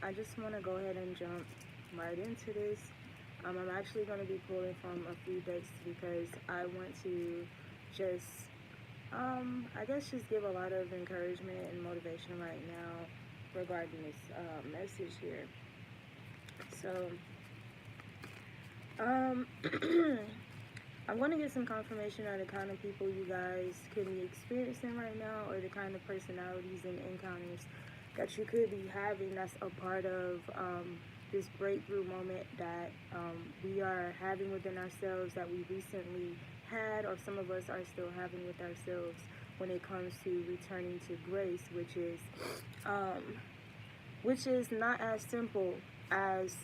I just want to go ahead and jump right into this. I'm actually going to be pulling from a few decks because I want to just, I guess, just give a lot of encouragement and motivation right now regarding this message here. So, um, I'm going to get some confirmation on the kind of people you guys could be experiencing right now, or the kind of personalities and encounters that you could be having that's a part of this breakthrough moment that we are having within ourselves, that we recently had, or some of us are still having with ourselves when it comes to returning to grace, um, which is not as simple as,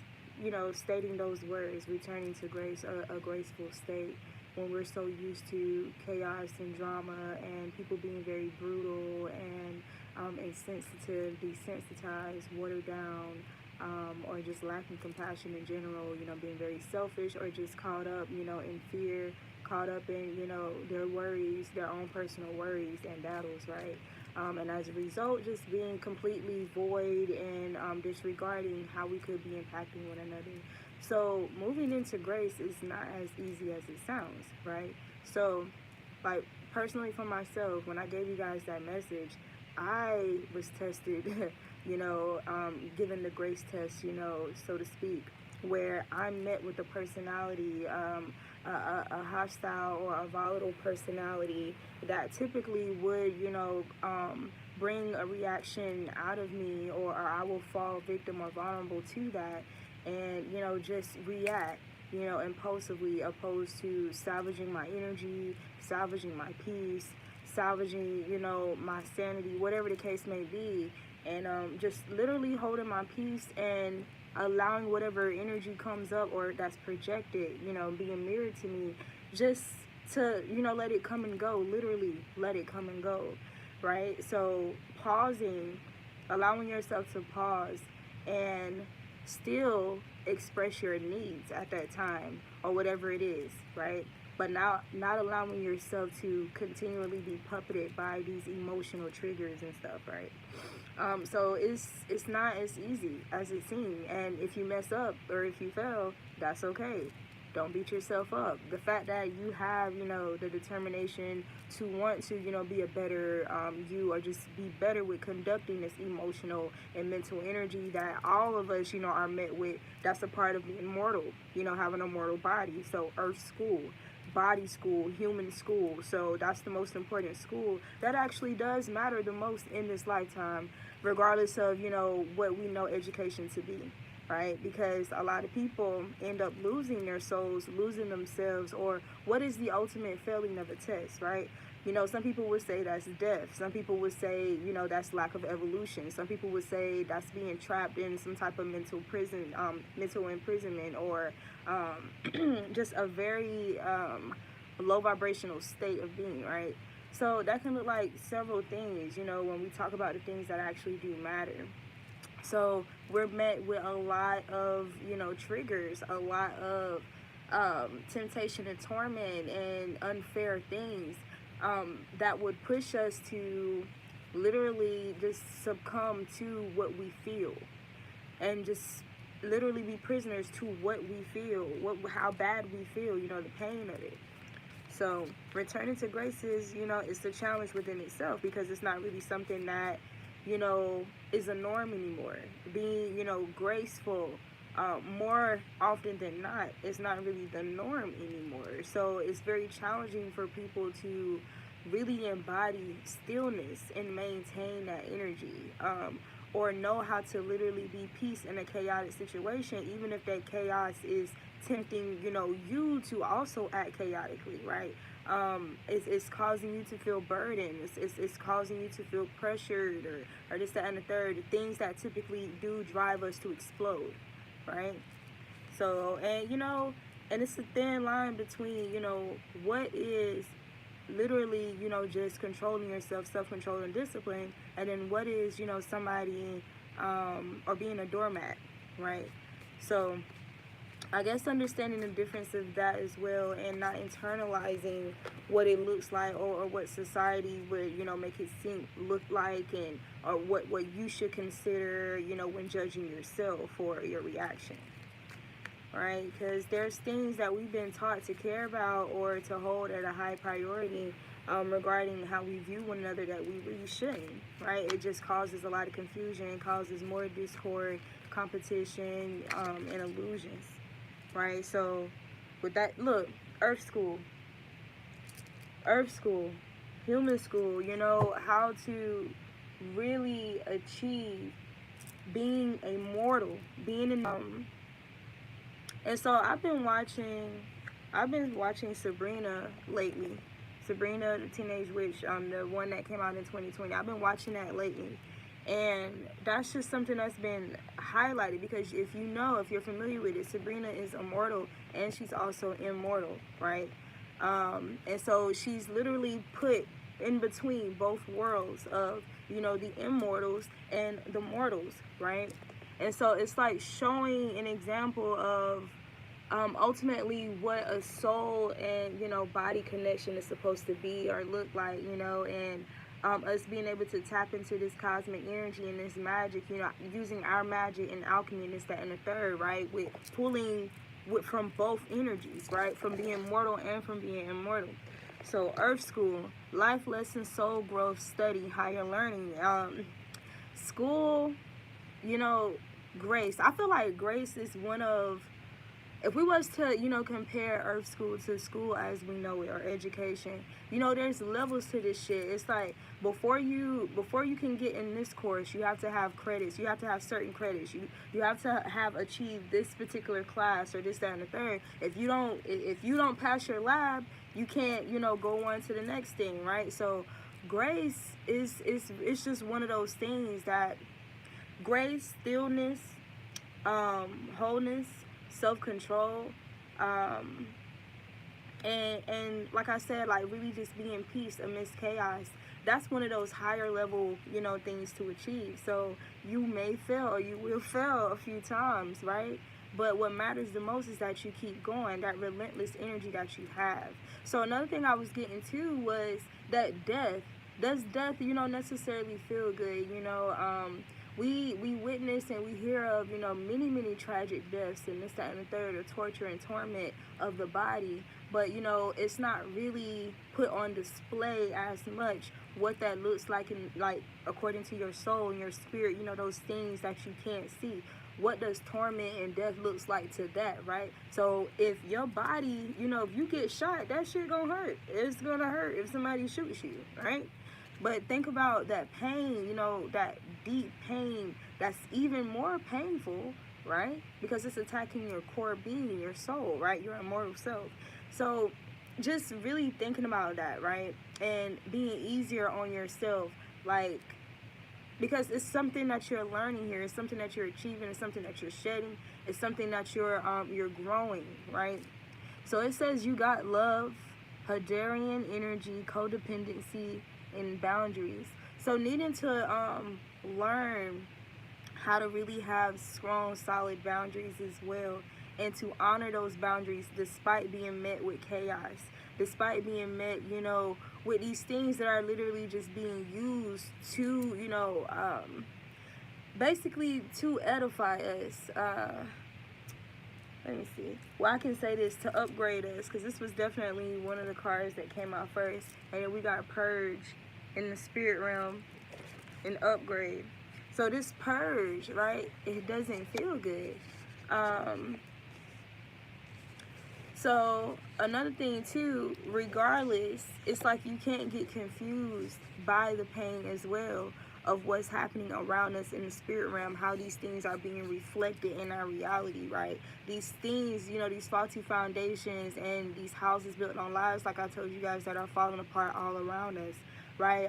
stating those words, returning to grace, a graceful state, when we're so used to chaos and drama and people being very brutal and insensitive, desensitized, watered down, or just lacking compassion in general, being very selfish, or just caught up, in fear, caught up in, their worries, their own personal worries and battles, right? And as a result, just being completely void and disregarding how we could be impacting one another. So moving into grace is not as easy as it sounds, right? So, like, personally for myself, when I gave you guys that message, I was tested, given the grace test, so to speak, where I'm met with a personality, a hostile or a volatile personality that typically would, bring a reaction out of me, or I will fall victim or vulnerable to that, and, just react, impulsively, opposed to salvaging my energy, salvaging my peace, salvaging, my sanity, whatever the case may be, and just literally holding my peace and allowing whatever energy comes up or that's projected, being mirrored to me, just to, let it come and go, literally let it come and go, right? So pausing, allowing yourself to pause and still express your needs at that time, or whatever it is, right? But not allowing yourself to continually be puppeted by these emotional triggers and stuff, right? So it's not as easy as it seems, and if you mess up or if you fail, that's okay. Don't beat yourself up. The fact that you have, the determination to want to, be a better you, or just be better with conducting this emotional and mental energy that all of us, are met with. That's a part of being mortal, having a mortal body. So earth school, body school, human school. So that's the most important school that actually does matter the most in this lifetime, regardless of, what we know education to be, right? Because a lot of people end up losing their souls, losing themselves, or what is the ultimate failing of a test, right? Some people would say that's death. Some people would say, that's lack of evolution. Some people would say that's being trapped in some type of mental prison, mental imprisonment, or just a very low vibrational state of being, right? So that can look like several things, when we talk about the things that actually do matter. So we're met with a lot of, triggers, a lot of temptation and torment and unfair things that would push us to literally just succumb to what we feel, and just literally be prisoners to what we feel, how bad we feel, the pain of it. So returning to grace is, it's a challenge within itself, because it's not really something that, is a norm anymore. Being, graceful, more often than not, it's not really the norm anymore. So it's very challenging for people to really embody stillness and maintain that energy, or know how to literally be peace in a chaotic situation, even if that chaos is tempting, you to also act chaotically, right? It's causing you to feel burdened. It's causing you to feel pressured, or this, that, and the third. The things that typically do drive us to explode, right? So, and it's a thin line between, what is literally, just controlling yourself, self-control and discipline, and then what is, somebody, or being a doormat, right? So I guess understanding the difference of that as well, and not internalizing what it looks like, or what society would, make it seem look like, and or what you should consider, when judging yourself for your reaction, right? Because there's things that we've been taught to care about or to hold at a high priority, regarding how we view one another, that we really shouldn't, right? It just causes a lot of confusion, causes more discord, competition, and illusions, right? So with that, look, earth school, human school, how to really achieve being a mortal, being in, and so I've been watching Sabrina lately. Sabrina the Teenage Witch, the one that came out in 2020. I've been watching that lately. And that's just something that's been highlighted, because if you're familiar with it, Sabrina is immortal and she's also immortal, right? And so she's literally put in between both worlds of, the immortals and the mortals, right? And so it's like showing an example of ultimately what a soul and, body connection is supposed to be or look like, and us being able to tap into this cosmic energy and this magic, using our magic and alchemy and this, that, and the third, right? With pulling from both energies, right? From being mortal and from being immortal. So Earth School, life lessons, soul growth, study, higher learning. School, grace. I feel like grace is one of, if we was to, compare Earth School to school as we know it, or education, there's levels to this shit. It's like, before you can get in this course, you have to have credits. You have to have certain credits. You have to have achieved this particular class, or this, that, and the third. If you don't pass your lab, you can't, go on to the next thing, right? So grace is just one of those things that grace, stillness, wholeness, self-control, and like I said, like really just being peace amidst chaos. That's one of those higher level, things to achieve. So you may fail, or you will fail a few times, right? But what matters the most is that you keep going, that relentless energy that you have. So another thing I was getting to was that does death, necessarily feel good? We witness and we hear of, many tragic deaths and this, that, and the third, or torture and torment of the body. But, it's not really put on display as much what that looks like, and like according to your soul and your spirit, those things that you can't see. What does torment and death looks like to that, right? So if your body, if you get shot, that shit gonna hurt. It's gonna hurt if somebody shoots you, right? But think about that pain, that deep pain that's even more painful, right? Because it's attacking your core being, your soul, right? Your immortal self. So just really thinking about that, right? And being easier on yourself, like, because it's something that you're learning here. It's something that you're achieving. It's something that you're shedding. It's something that you're growing, right? So it says you got love, Hadarian energy, codependency, and boundaries. So needing to learn how to really have strong, solid boundaries as well, and to honor those boundaries despite being met with chaos, despite being met, with these things that are literally just being used to, basically to edify us. Let me see. Well, I can say this, to upgrade us, because this was definitely one of the cards that came out first. And then we got purge in the spirit realm and upgrade. So this purge, right, it doesn't feel good. So another thing too, regardless, it's like you can't get confused by the pain as well of what's happening around us in the spirit realm, how these things are being reflected in our reality, right? These things, these faulty foundations and these houses built on lies, like I told you guys, that are falling apart all around us, right?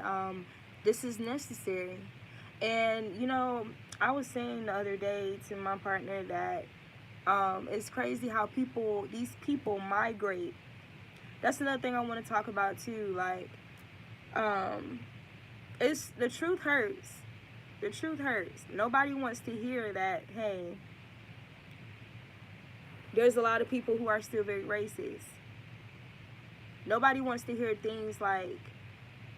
This is necessary. And, I was saying the other day to my partner that it's crazy how these people migrate. That's another thing I want to talk about too. Like, it's the truth hurts. The truth hurts. Nobody wants to hear that, hey, There's a lot of people who are still very racist. Nobody wants to hear things like,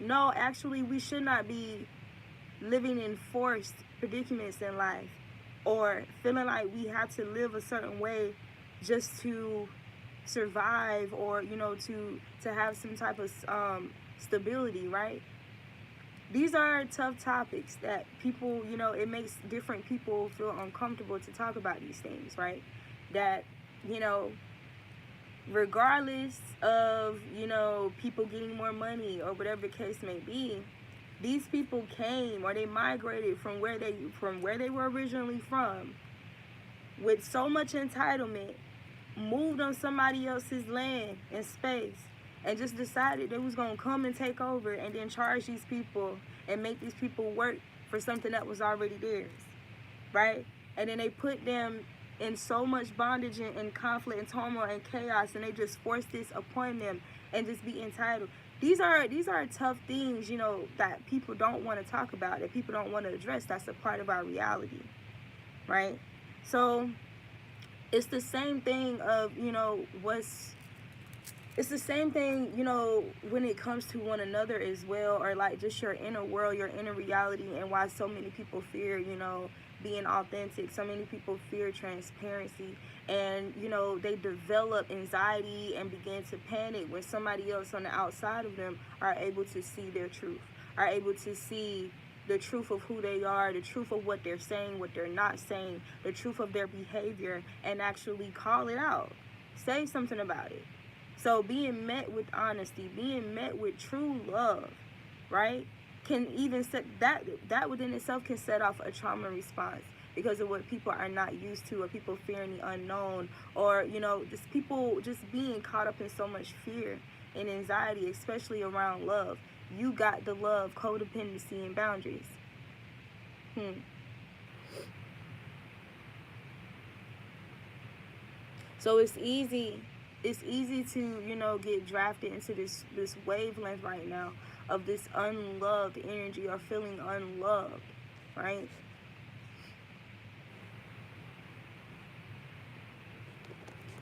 no, actually, we should not be living in forced predicaments in life, or feeling like we have to live a certain way just to survive, or, you know, to have some type of stability, right? These are tough topics that people, you know, it makes different people feel uncomfortable to talk about these things, right? That, you know, regardless of, you know, people getting more money or whatever the case may be, these people came, or they migrated from where they were originally from, with so much entitlement, moved on somebody else's land and space, and just decided they was gonna come and take over, and then charge these people and make these people work for something that was already theirs, right? And then they put them in so much bondage and conflict and turmoil and chaos, and they just force this upon them and just be entitled. These are tough things, you know, that people don't want to talk about, that people don't want to address. That's a part of our reality, right? So it's the same thing of, you know, it's the same thing, you know, when it comes to one another as well, or like just your inner world, your inner reality, and why so many people fear, you know, being authentic. So many people fear transparency, and, you know, they develop anxiety and begin to panic when somebody else on the outside of them are able to see their truth, are able to see the truth of who they are, the truth of what they're saying, what they're not saying, the truth of their behavior, and actually call it out, say something about it. So being met with honesty, being met with true love, right, can even set that within itself can set off a trauma response, because of what people are not used to, or people fearing the unknown, or, you know, just people just being caught up in so much fear and anxiety, especially around love. You got the love, codependency, and boundaries. So it's easy to, you know, get drafted into this wavelength right now of this unloved energy, or feeling unloved, right?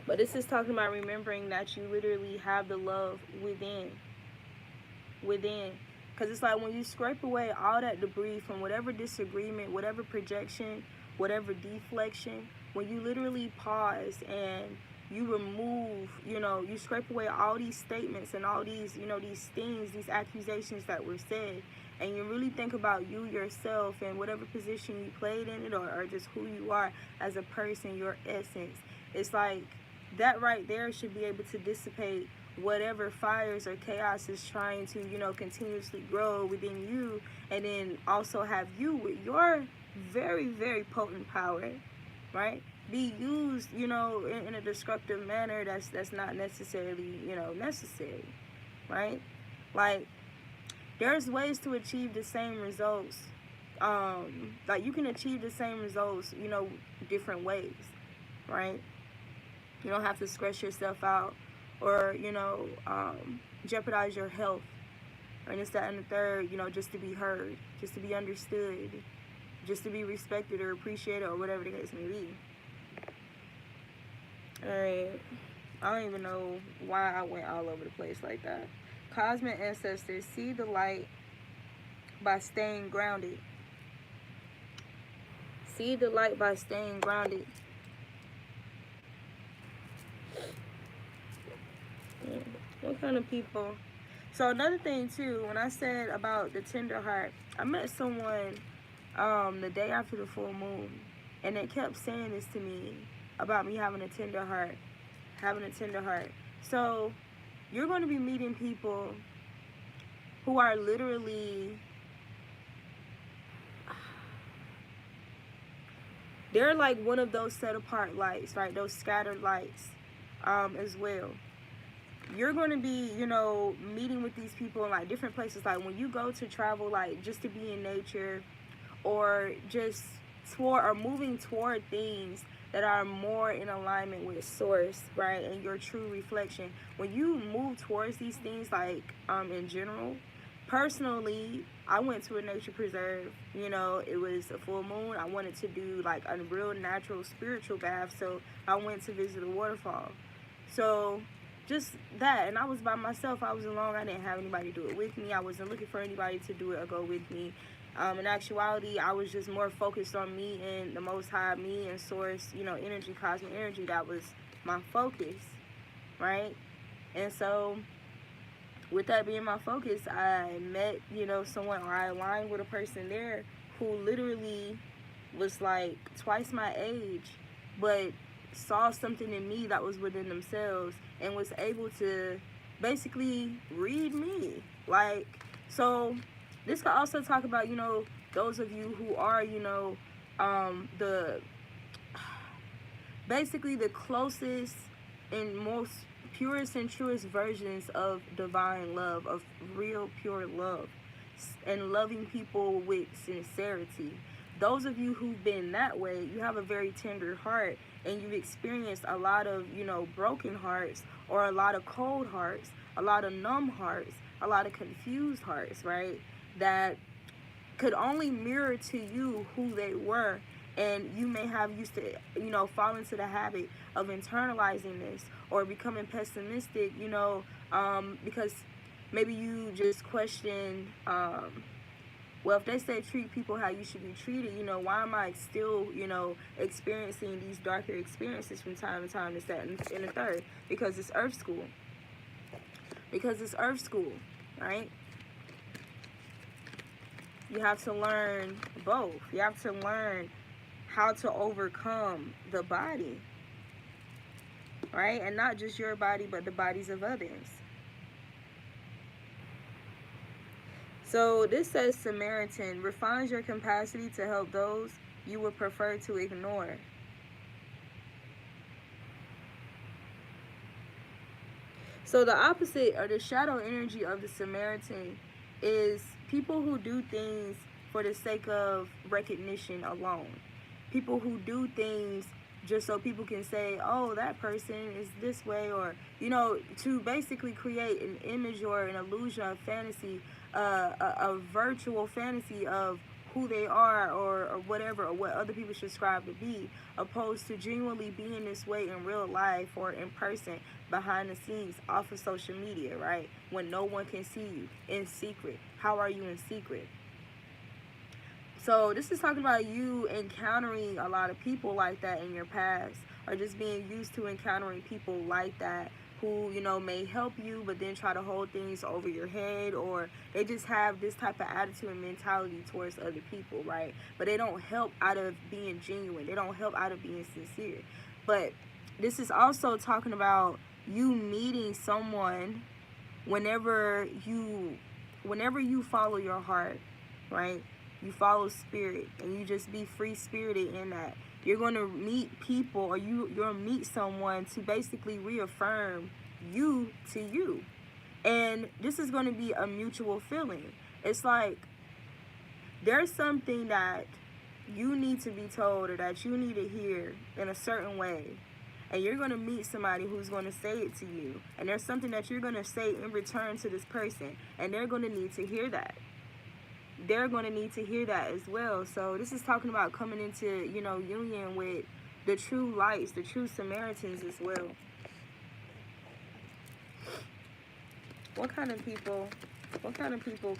But this is talking about remembering that you literally have the love within. Because it's like when you scrape away all that debris from whatever disagreement, whatever projection, whatever deflection, when you literally pause and you remove, you know, you scrape away all these statements and all these, you know, these things, these accusations that were said, and you really think about you yourself and whatever position you played in it, or just who you are as a person, your essence. It's like that right there should be able to dissipate whatever fires or chaos is trying to, you know, continuously grow within you, and then also have you with your very, very potent power, right, be used, you know, in a destructive manner that's not necessarily, you know, necessary, right? Like, there's ways to achieve the same results. Like, you can achieve the same results, you know, different ways, right? You don't have to stress yourself out, or, you know, jeopardize your health, or this, that, and the third, you know, just to be heard, just to be understood, just to be respected or appreciated, or whatever the case may be. Alright, I don't even know why I went all over the place like that. Cosmic ancestors, see the light by staying grounded. See the light by staying grounded. What kind of people? So another thing too, when I said about the tender heart, I met someone the day after the full moon, and they kept saying this to me about me having a tender heart, So you're going to be meeting people who are literally, they're like one of those set apart lights, right? Those scattered lights as well. You're going to be, you know, meeting with these people in like different places. Like when you go to travel, like just to be in nature, or just moving toward things that are more in alignment with source, right, and your true reflection. When you move towards these things, like in general, personally, I went to a nature preserve. You know, it was a full moon. I wanted to do like a real natural spiritual bath, so I went to visit a waterfall. So just that, and I was by myself. I was alone. I didn't have anybody do it with me. I wasn't looking for anybody to do it or go with me. In actuality, I was just more focused on me and the Most High, me and Source, you know, energy, cosmic energy. That was my focus, right? And so with that being my focus, I met, you know, someone, or I aligned with a person there who literally was like twice my age, but saw something in me that was within themselves and was able to basically read me. Like, so this could also talk about, you know, those of you who are, you know, the basically the closest and most purest and truest versions of divine love, of real pure love, and loving people with sincerity. Those of you who've been that way, you have a very tender heart, and you've experienced a lot of, you know, broken hearts, or a lot of cold hearts, a lot of numb hearts, a lot of confused hearts, right? That could only mirror to you who they were, and you may have used to, you know, fall into the habit of internalizing this or becoming pessimistic, you know, because maybe you just question, well, if they say treat people how you should be treated, you know, why am I still, you know, experiencing these darker experiences from time to time, this, that, and the third? Because it's Earth School. Because it's Earth School, right? You have to learn both. You have to learn how to overcome the body, right? And not just your body, but the bodies of others. So this says Samaritan refines your capacity to help those you would prefer to ignore. So the opposite, or the shadow energy of the Samaritan, is people who do things for the sake of recognition alone. People who do things just so people can say, oh, that person is this way, or, you know, to basically create an image or an illusion of fantasy, a virtual fantasy of who they are, or whatever, or what other people should strive to be, opposed to genuinely being this way in real life or in person, behind the scenes, off of social media, right? When no one can see you, in secret. How are you in secret? So this is talking about you encountering a lot of people like that in your past, or just being used to encountering people like that who, you know, may help you, but then try to hold things over your head, or they just have this type of attitude and mentality towards other people, right? But they don't help out of being genuine. They don't help out of being sincere. But this is also talking about you meeting someone whenever you follow your heart, right? You follow spirit, and you just be free spirited in that. You're going to meet people, or you'll meet someone to basically reaffirm you to you. And this is going to be a mutual feeling. It's like there's something that you need to be told, or that you need to hear in a certain way. And you're going to meet somebody who's going to say it to you. And there's something that you're going to say in return to this person. And they're going to need to hear that. They're going to need to hear that as well. So this is talking about coming into, you know, union with the true lights, the true Samaritans as well. What kind of people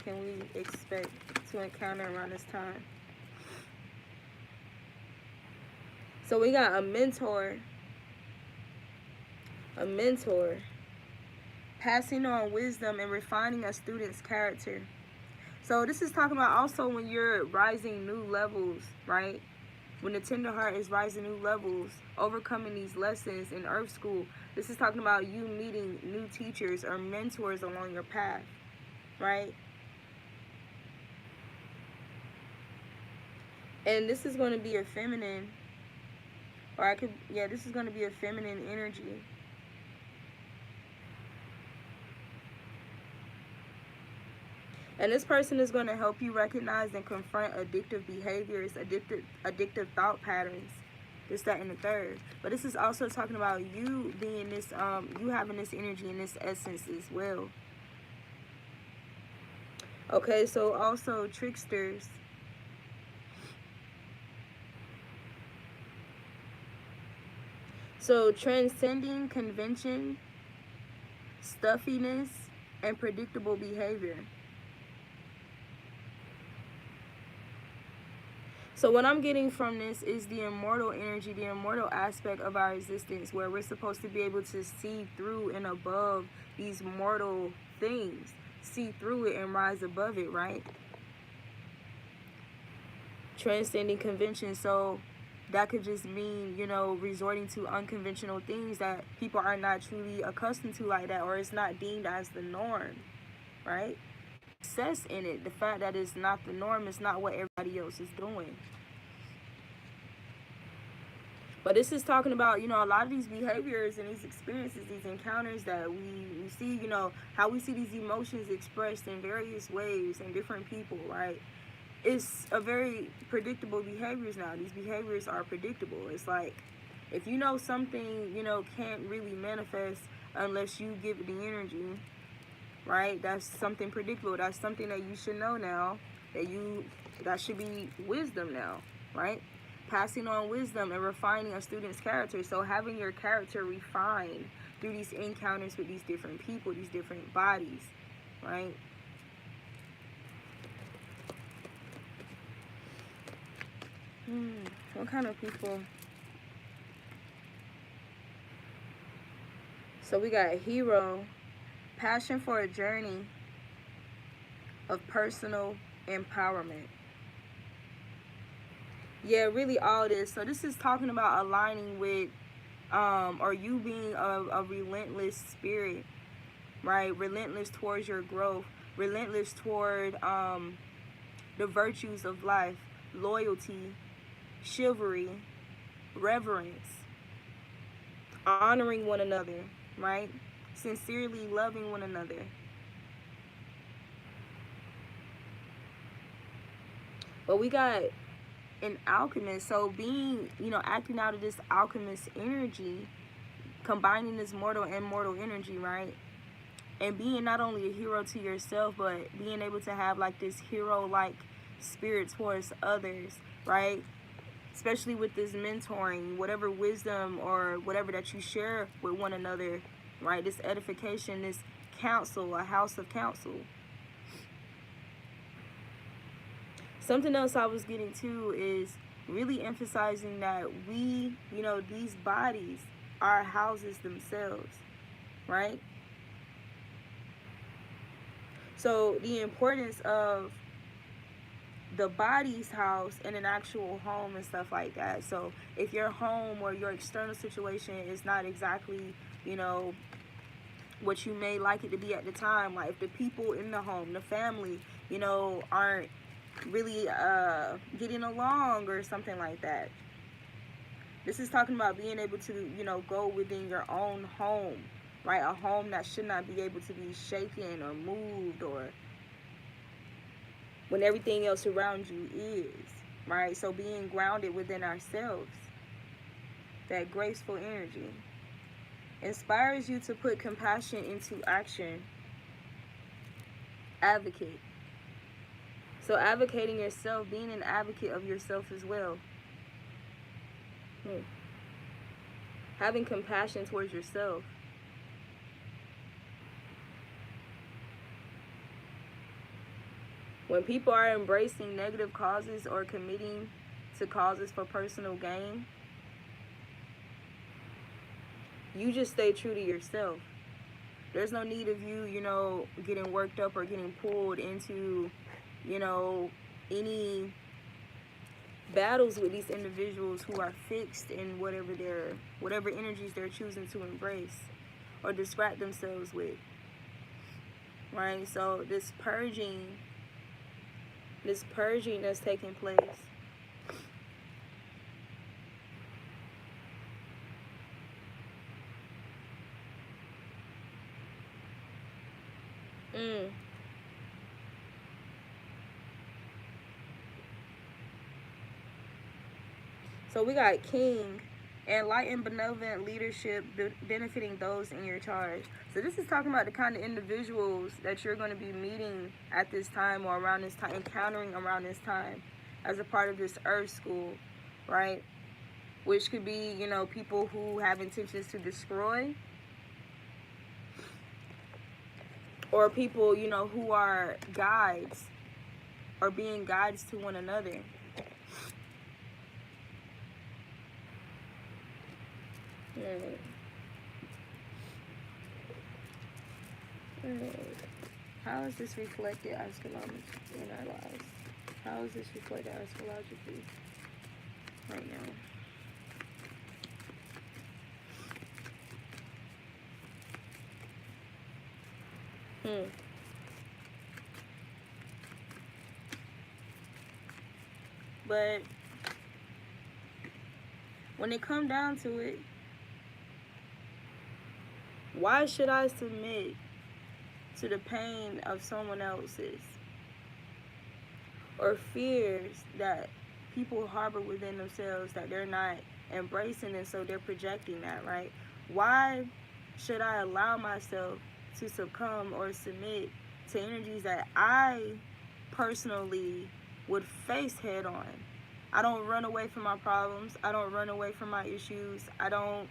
can we expect to encounter around this time? So we got a mentor, passing on wisdom and refining a student's character. So this is talking about also when you're rising new levels, right? When the tender heart is rising new levels, overcoming these lessons in Earth School. This is talking about you meeting new teachers or mentors along your path, right? And this is going to be a feminine, this is going to be a feminine energy. And this person is going to help you recognize and confront addictive behaviors, addictive thought patterns, this, that, and the third. But this is also talking about you being this, you having this energy and this essence as well. Okay, so also tricksters. So transcending convention, stuffiness, and predictable behavior. So what I'm getting from this is the immortal energy, the immortal aspect of our existence, where we're supposed to be able to see through and above these mortal things, see through it and rise above it, right? Transcending convention. So that could just mean, you know, resorting to unconventional things that people are not truly accustomed to like that, or it's not deemed as the norm, right? Success in it, the fact that it's not the norm, it's not what everybody else is doing. But this is talking about, you know, a lot of these behaviors and these experiences, these encounters that we see, you know, how we see these emotions expressed in various ways in different people, right? It's a very predictable behaviors now. These behaviors are predictable. It's like, if you know something, you know, can't really manifest unless you give it the energy, right? That's something predictable. That's something that you should know now, that should be wisdom now, right? Passing on wisdom and refining a student's character. So having your character refined through these encounters with these different people, these different bodies, right? What kind of people? So we got hero, passion for a journey of personal empowerment. Yeah, really all this. So this is talking about aligning with, or you being a relentless spirit, right? Relentless towards your growth, relentless toward the virtues of life, loyalty, chivalry, reverence, honoring one another, right? Sincerely loving one another. But we got an alchemist, so being, you know, acting out of this alchemist energy, combining this mortal and mortal energy, right? And being not only a hero to yourself, but being able to have like this hero-like spirit towards others, right? Especially with this mentoring, whatever wisdom or whatever that you share with one another, right? This edification, this counsel, a house of counsel. Something else I was getting to is really emphasizing that we, you know, these bodies are houses themselves, right? So the importance of the body's house and an actual home and stuff like that. So if your home or your external situation is not exactly, you know, what you may like it to be at the time, like if the people in the home, the family, you know, aren't really getting along or something like that. This is talking about being able to, you know, go within your own home, right? A home that should not be able to be shaken or moved, or when everything else around you is, right? So being grounded within ourselves, that graceful energy inspires you to put compassion into action. Advocate. So advocating yourself, being an advocate of yourself as well. Having compassion towards yourself. When people are embracing negative causes or committing to causes for personal gain, you just stay true to yourself. There's no need of you, you know, getting worked up or getting pulled into, you know, any battles with these individuals who are fixed in whatever energies they're choosing to embrace or distract themselves with, right? So this purging that's taking place. So we got King, and light and benevolent leadership benefiting those in your charge. So this is talking about the kind of individuals that you're going to be meeting at this time, or around this time, encountering around this time as a part of this earth school, right? Which could be, you know, people who have intentions to destroy, or people, you know, who are guides or being guides to one another. Alright. How is this reflected astronomically in our lives? How is this reflected astrologically right now? But when it comes down to it, why should I submit to the pain of someone else's, or fears that people harbor within themselves that they're not embracing, and so they're projecting that, right? Why should I allow myself to succumb or submit to energies that I personally would face head on? I don't run away from my problems. I don't run away from my issues. I don't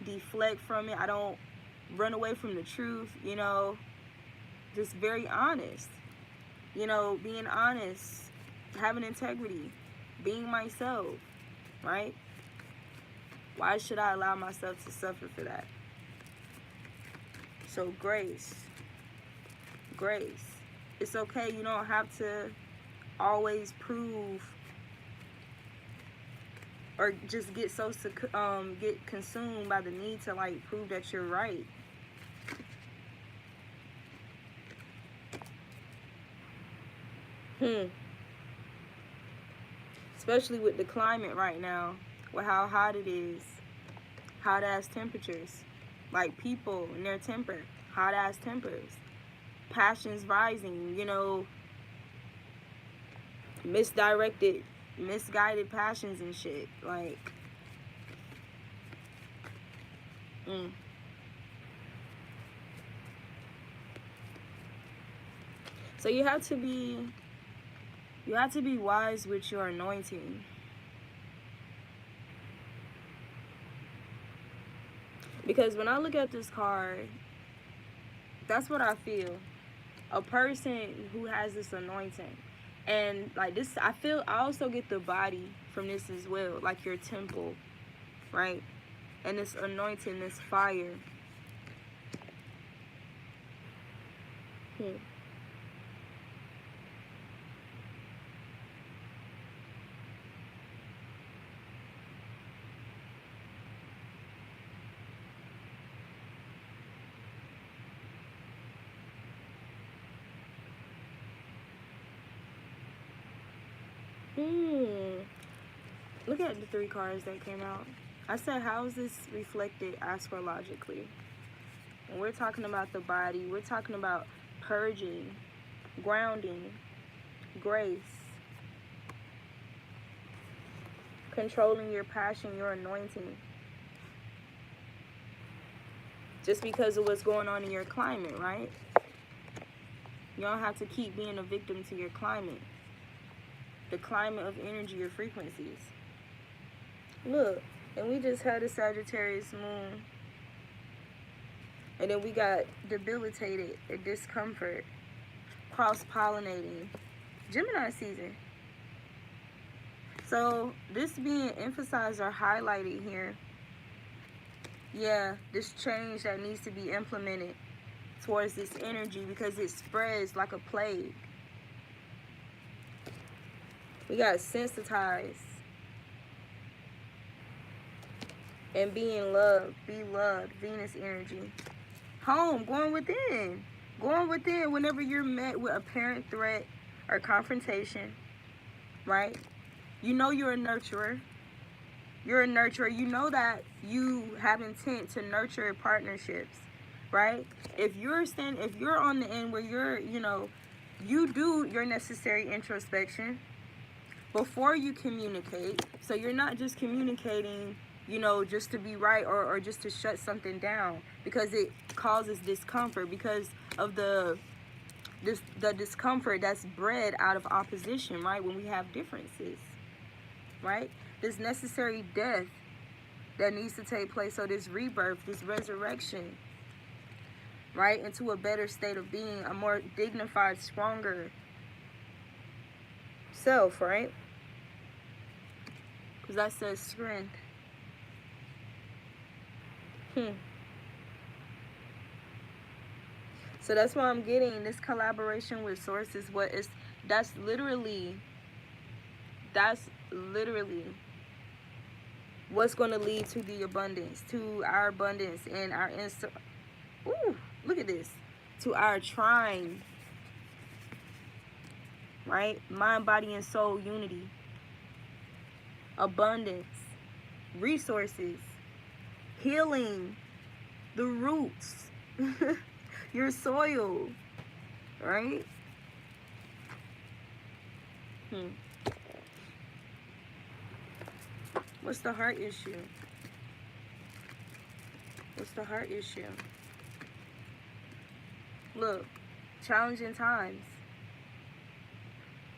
deflect from it. I don't run away from the truth, you know. Just very honest, you know, being honest, having integrity, being myself, right? Why should I allow myself to suffer for that? So grace. It's okay. You don't have to always prove or just get so get consumed by the need to like prove that you're right. Especially with the climate right now, with how hot it is, hot ass temperatures, like people and their temper, hot ass tempers, passions rising, you know, misguided passions and shit, like, So you have to be wise with your anointing. Because when I look at this card, that's what I feel. A person who has this anointing. And like this, I also get the body from this as well. Like your temple, right? And this anointing, this fire. Look at the 3 cards that came out. I said, how is this reflected astrologically? When we're talking about the body, we're talking about purging, grounding, grace, controlling your passion, your anointing. Just because of what's going on in your climate, right? You don't have to keep being a victim to your climate. The climate of energy or frequencies. Look, and we just had a Sagittarius moon. And then we got debilitated or discomfort, cross-pollinating, Gemini season. So this being emphasized or highlighted here. Yeah, this change that needs to be implemented towards this energy because it spreads like a plague. We got sensitized and being loved, be loved, Venus energy. Home, going within whenever you're met with apparent threat or confrontation, right? You know you're a nurturer. You're a nurturer. You know that you have intent to nurture partnerships, right? If you're on the end where you're, you know, you do your necessary introspection before you communicate. So you're not just communicating you know, just to be right, or just to shut something down, because it causes discomfort, because of the discomfort that's bred out of opposition, right? When we have differences, right? This necessary death that needs to take place, so this rebirth, this resurrection, right, into a better state of being, a more dignified, stronger self, right? Because that says strength. So that's why I'm getting this collaboration with Source is what is, that's literally what's going to lead to the abundance, to our abundance and our ooh, look at this, to our trine, right? Mind, body, and soul unity, abundance, resources, healing, the roots, your soil, right? What's the heart issue? What's the heart issue? Look, challenging times.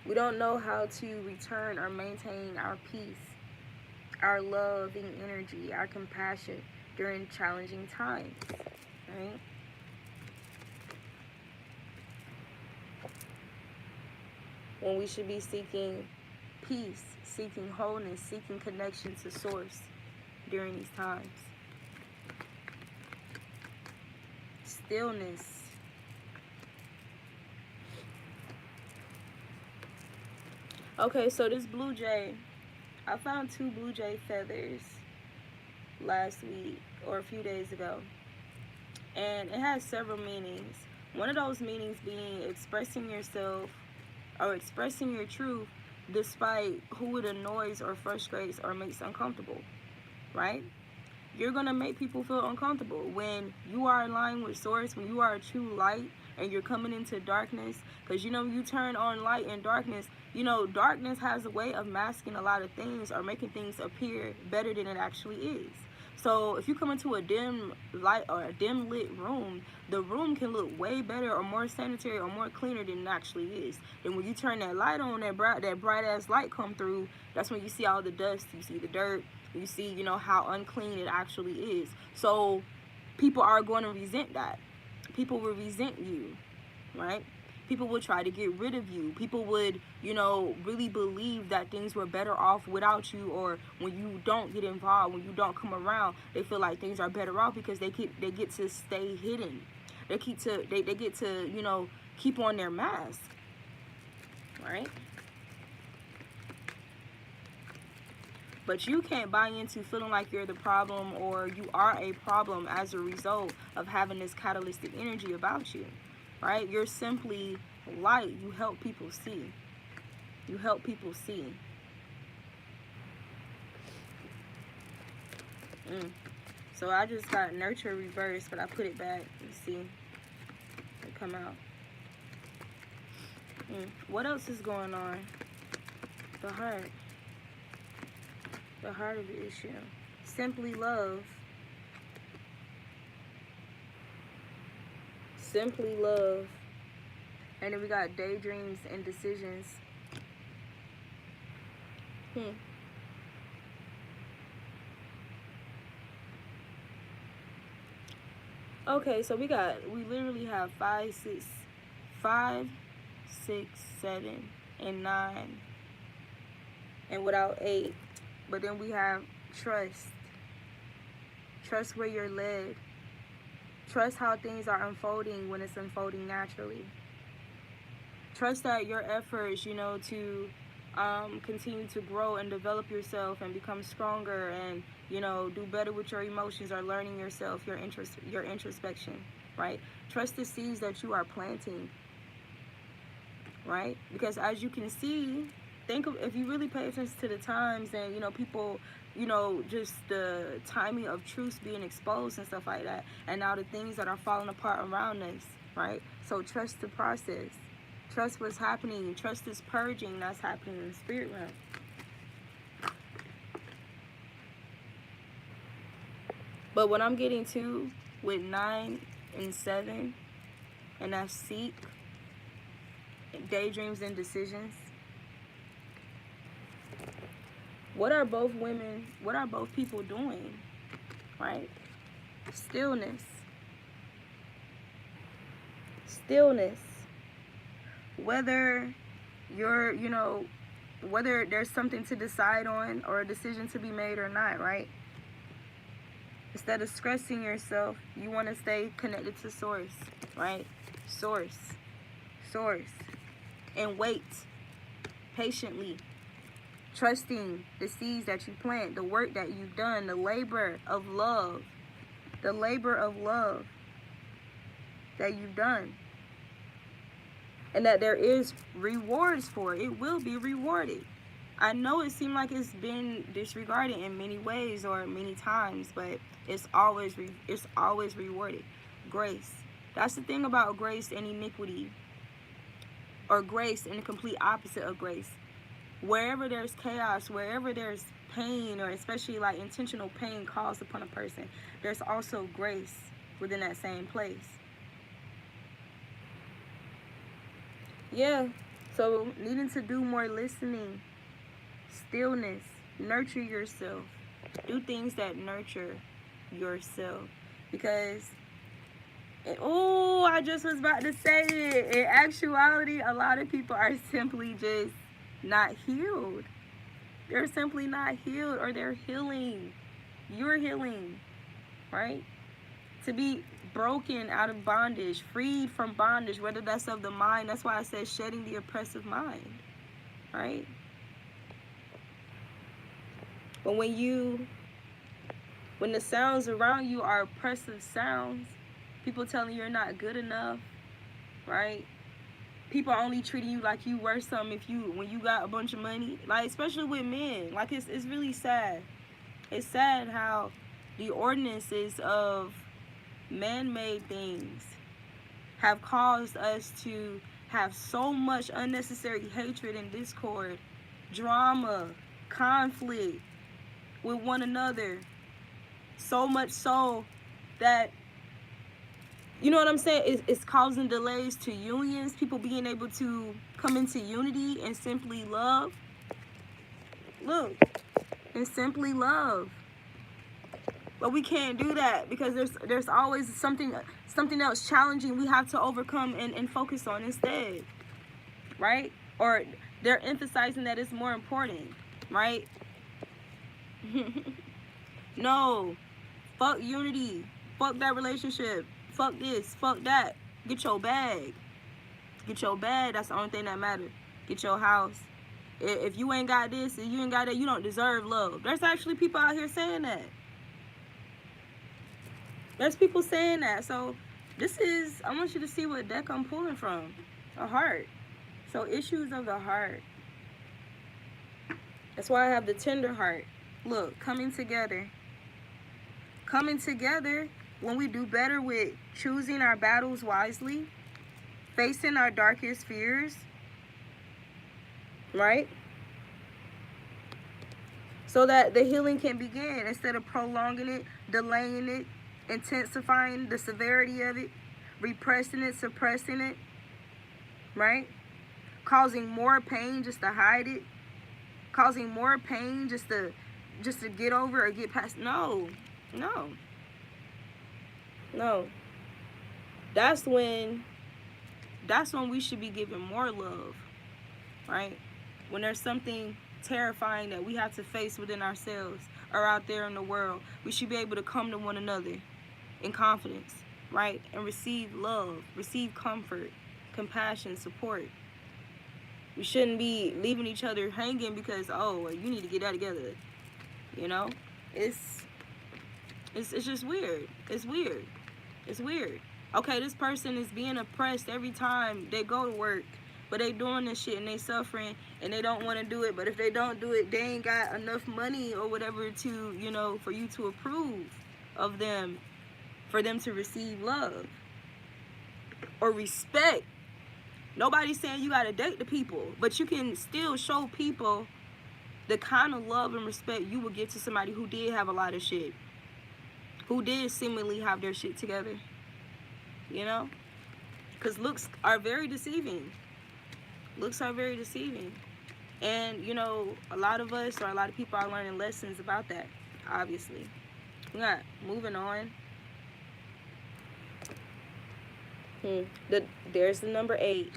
We don't know how to return or maintain our peace, our loving energy, our compassion during challenging times, right? When we should be seeking peace, seeking wholeness, seeking connection to Source during these times. Stillness. Okay, so this blue jay, I found 2 blue jay feathers last week or a few days ago, and it has several meanings. One of those meanings being expressing yourself or expressing your truth despite who it annoys or frustrates or makes uncomfortable, right? You're going to make people feel uncomfortable when you are in line with Source, when you are a true light and you're coming into darkness. Because, you know, you turn on light and darkness, you know, darkness has a way of masking a lot of things or making things appear better than it actually is. So if you come into a dim light or a dim lit room, the room can look way better or more sanitary or more cleaner than it actually is. And when you turn that light on, that bright ass light come through, that's when you see all the dust, you see the dirt, you see, you know, how unclean it actually is. So people are going to resent that. People will resent you, right? People would try to get rid of you. People would, you know, really believe that things were better off without you, or when you don't get involved, when you don't come around, they feel like things are better off because they get to stay hidden. They get to, you know, keep on their mask, right? But you can't buy into feeling like you're the problem or you are a problem as a result of having this catalytic energy about you. Right? You're simply light. You help people see. You help people see. So I just got nurture reverse, but I put it back. You see it come out. What else is going on? The heart. The heart of the issue. Simply love. Simply love. And then we got daydreams and decisions. Okay, so we literally have 5, 6, 7, and 9. And without 8. But then we have trust. Trust where you're led. Trust how things are unfolding when it's unfolding naturally. Trust that your efforts, you know, to continue to grow and develop yourself and become stronger and, you know, do better with your emotions or learning yourself, your introspection, right? Trust the seeds that you are planting, right? Because as you can see, think of, if you really pay attention to the times and, you know, people, you know, just the timing of truths being exposed and stuff like that, and now the things that are falling apart around us, right? So trust the process. Trust what's happening. Trust this purging that's happening in the spirit realm. But what I'm getting to with 9 and 7, and that's seek, daydreams, and decisions. What are both people doing? Right? Stillness. Whether whether there's something to decide on or a decision to be made or not, right? Instead of stressing yourself, you want to stay connected to source, right? Source. And wait patiently, trusting the seeds that you plant, the work that you've done, the labor of love that you've done. And that there is rewards for it. It will be rewarded. I know it seemed like it's been disregarded in many ways or many times, but it's always rewarded. Grace. That's the thing about grace and iniquity, or grace and the complete opposite of grace. Wherever there's chaos, wherever there's pain, or especially like intentional pain caused upon a person, there's also grace within that same place. Yeah, so needing to do more listening, stillness, nurture yourself. Do things that nurture yourself. Because, I just was about to say it. In actuality, a lot of people are simply just not healed. They're simply not healed, or they're healing. You're healing, right? To be broken out of bondage, freed from bondage, whether that's of the mind. That's why I said shedding the oppressive mind, right? But when the sounds around you are oppressive sounds, people telling you you're not good enough, right? People only treating you like you worth something when you got a bunch of money, like especially with men. Like it's really sad. It's sad how the ordinances of man-made things have caused us to have so much unnecessary hatred and discord, drama, conflict with one another. So much so that, you know what I'm saying, it's causing delays to unions, people being able to come into unity and simply love. Look, and simply love. But we can't do that because there's always something else challenging we have to overcome and focus on instead, right? Or they're emphasizing that it's more important, right? No, fuck unity, fuck that relationship, fuck this, fuck that. Get your bag. That's the only thing that matters. Get your house. If you ain't got this and you ain't got that, you don't deserve love. There's actually people out here saying that. There's people saying that. So I want you to see what deck I'm pulling from. A heart. So issues of the heart. That's why I have the tender heart. Look, coming together. Coming together when we do better with choosing our battles wisely, facing our darkest fears, right? So that the healing can begin instead of prolonging it, delaying it, intensifying the severity of it, repressing it, suppressing it, right? Causing more pain just to hide it, causing more pain just to get over or get past. No. That's when we should be giving more love, right? When there's something terrifying that we have to face within ourselves or out there in the world, we should be able to come to one another in confidence, right? And receive love, receive comfort, compassion, support. We shouldn't be leaving each other hanging because, you need to get that together. You know? It's just weird. It's weird. Okay, this person is being oppressed every time they go to work, but they doing this shit and they suffering and they don't want to do it. But if they don't do it, they ain't got enough money or whatever to, for you to approve of them, for them to receive love or respect. Nobody's saying you gotta date the people, but you can still show people the kind of love and respect you would give to somebody who did have a lot of shit, who did seemingly have their shit together, you know? Because looks are very deceiving. Looks are very deceiving. And, you know, a lot of us, or a lot of people, are learning lessons about that, obviously. We got moving on. There's the number 8.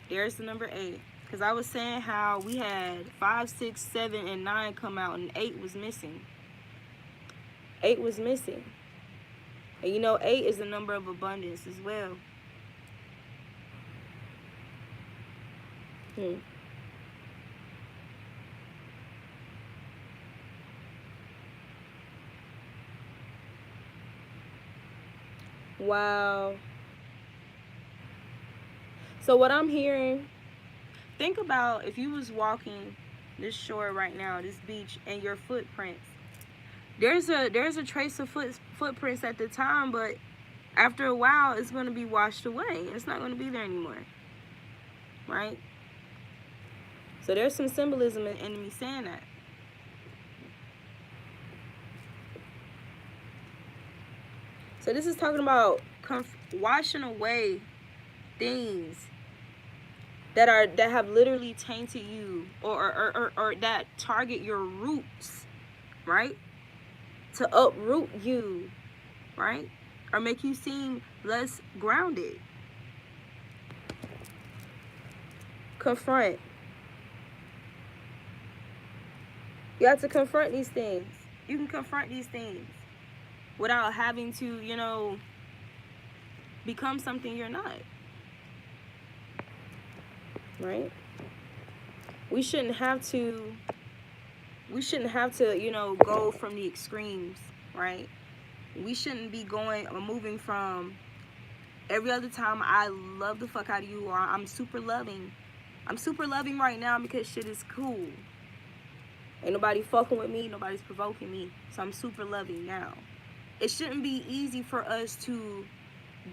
There's the number 8. Because I was saying how we had 5, 6, 7, and 9 come out, and 8 was missing. 8 was missing. And you know, 8 is the number of abundance as well. Wow. So what I'm hearing, think about if you was walking this shore right now, this beach, and your footprints. There's a trace of footprints at the time, but after a while, it's going to be washed away. It's not going to be there anymore, right? So there's some symbolism in me saying that. So this is talking about washing away things that have literally tainted you, or that target your roots, right? To uproot you, right? Or make you seem less grounded. Confront. You have to confront these things. You can confront these things without having to, you know, become something you're not. Right? We shouldn't have to, you know, go from the extremes, right? We shouldn't be moving from every other time I love the fuck out of you, or I'm super loving. I'm super loving right now because shit is cool. Ain't nobody fucking with me, nobody's provoking me, so I'm super loving now. It shouldn't be easy for us to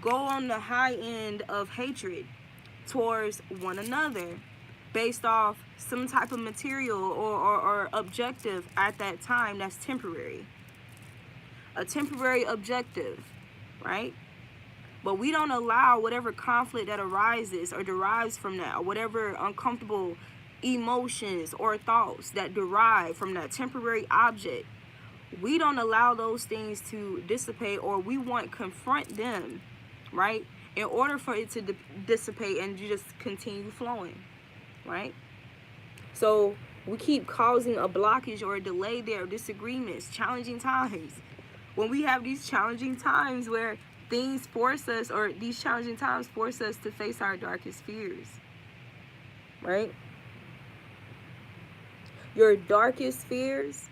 go on the high end of hatred towards one another based off some type of material or objective at that time that's temporary. A temporary objective, right? But we don't allow whatever conflict that arises or derives from that, or whatever uncomfortable emotions or thoughts that derive from that temporary object, we don't allow those things to dissipate, or we won't confront them, right? In order for it to dissipate and just continue flowing, right? So we keep causing a blockage or a delay there, disagreements, challenging times. When we have these challenging times where things force us, or these challenging times force us to face our darkest fears, right? Your darkest fears,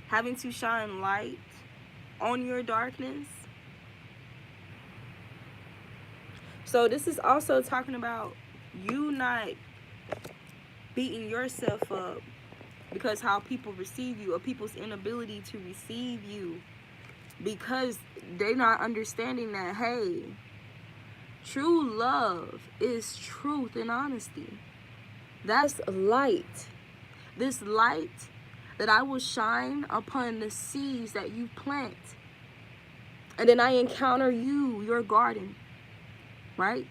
having to shine light on your darkness. So this is also talking about you not beating yourself up because how people receive you, or people's inability to receive you, because they're not understanding that, hey, true love is truth and honesty. That's light. This light that I will shine upon the seeds that you plant. And then I encounter you, your garden, right?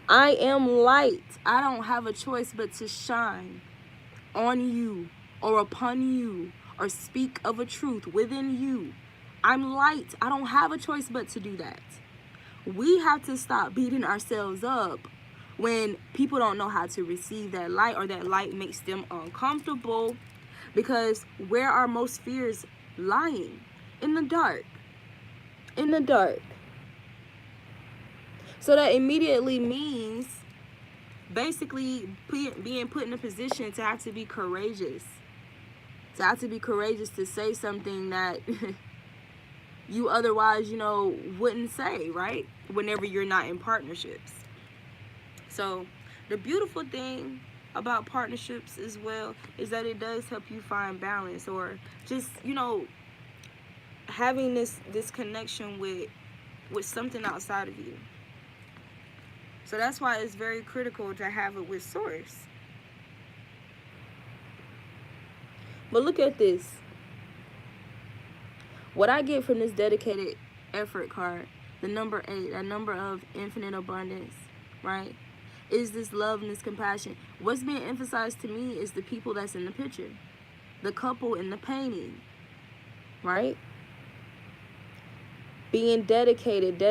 I am light. I don't have a choice but to shine on you, or upon you, or speak of a truth within you. I'm light. I don't have a choice but to do that. We have to stop beating ourselves up when people don't know how to receive that light, or that light makes them uncomfortable, because where are most fears lying? In the dark. In the dark. So that immediately means basically being put in a position to have to be courageous. To have to be courageous to say something that you otherwise, you know, wouldn't say, right? Whenever you're not in partnerships. So the beautiful thing about partnerships as well is that it does help you find balance, or just, you know, having this connection with something outside of you. So that's why it's very critical to have it with source. But look at this. What I get from this dedicated effort card, the number 8, that number of infinite abundance, right, is this love and this compassion. What's being emphasized to me is the people that's in the picture, the couple in the painting, right? Being dedicated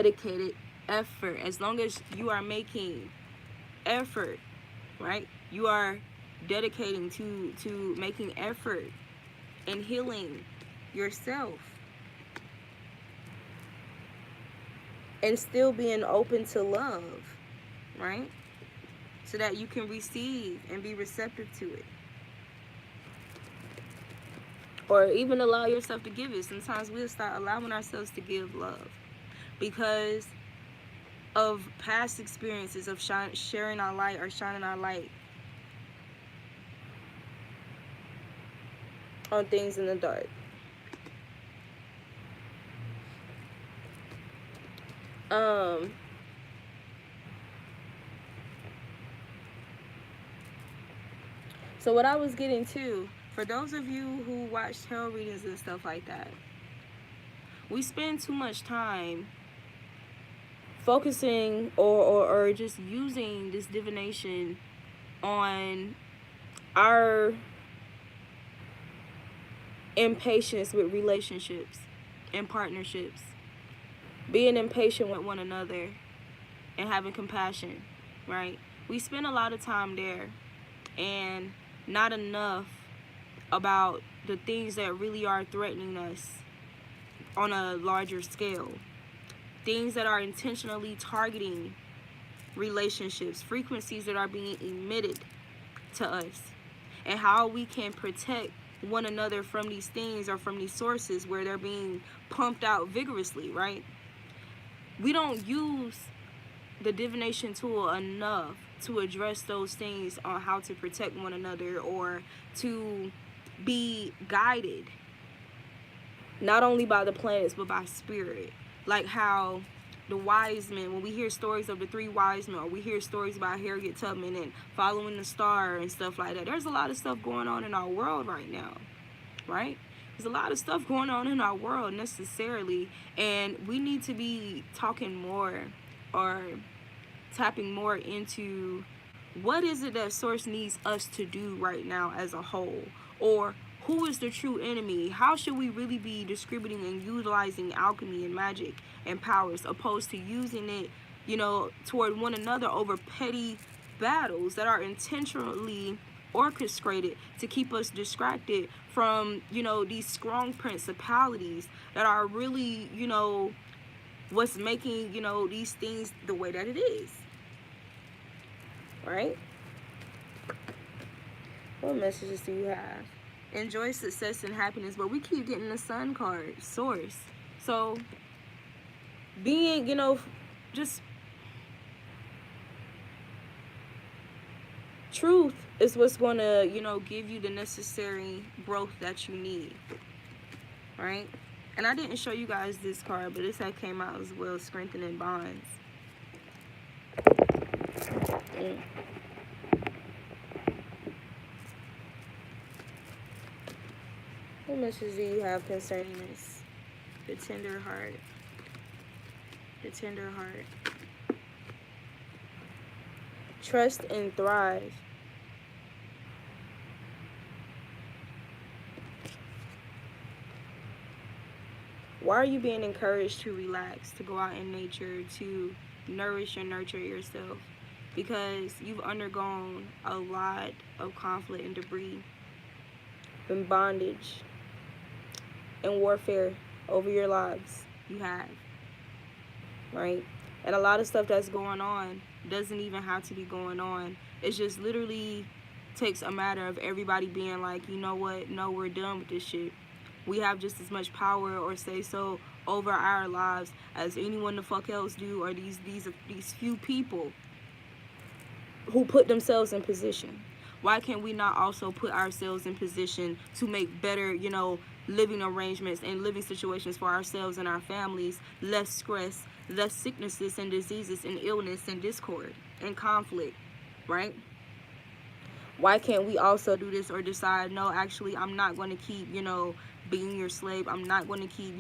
effort. As long as you are making effort, right, you are dedicating to making effort and healing yourself, and still being open to love, right, so that you can receive and be receptive to it, or even allow yourself to give it. Sometimes we'll start allowing ourselves to give love because of past experiences of sharing our light or shining our light on things in the dark. So what I was getting to, for those of you who watch tarot readings and stuff like that, we spend too much time focusing or just using this divination on our impatience with relationships and partnerships, being impatient with one another and having compassion, right? We spend a lot of time there and not enough about the things that really are threatening us on a larger scale. Things that are intentionally targeting relationships, frequencies that are being emitted to us, and how we can protect one another from these things or from these sources where they're being pumped out vigorously, right? We don't use the divination tool enough to address those things on how to protect one another or to be guided not only by the planets but by spirit. Like how the wise men, when we hear stories of the 3 wise men, or we hear stories about Harriet Tubman and following the star and stuff like that, there's a lot of stuff going on in our world right now, right? There's a lot of stuff going on in our world necessarily, and we need to be talking more or tapping more into what is it that source needs us to do right now as a whole, or who is the true enemy? How should we really be distributing and utilizing alchemy and magic and powers opposed to using it, toward one another over petty battles that are intentionally orchestrated to keep us distracted from, these strong principalities that are really, what's making, these things the way that it is, right? What messages do you have? Enjoy success and happiness, but we keep getting the sun card, source. So being, just truth is what's going to, give you the necessary growth that you need, right? And I didn't show you guys this card, but this had came out as well, strengthening bonds. What message do you have concerning this? The tender heart. The tender heart. Trust and thrive. Why are you being encouraged to relax, to go out in nature, to nourish and nurture yourself? Because you've undergone a lot of conflict and debris and bondage and warfare over your lives. You have, right? And a lot of stuff that's going on doesn't even have to be going on. It just literally takes a matter of everybody being like, you know what, no, we're done with this shit. We have just as much power or say so over our lives as anyone the fuck else do, or these few people who put themselves in position. Why can't we not also put ourselves in position to make better, living arrangements and living situations for ourselves and our families, less stress, less sicknesses and diseases and illness and discord and conflict, right? Why can't we also do this or decide, no, actually, I'm not going to keep, being your slave. I'm not going to keep,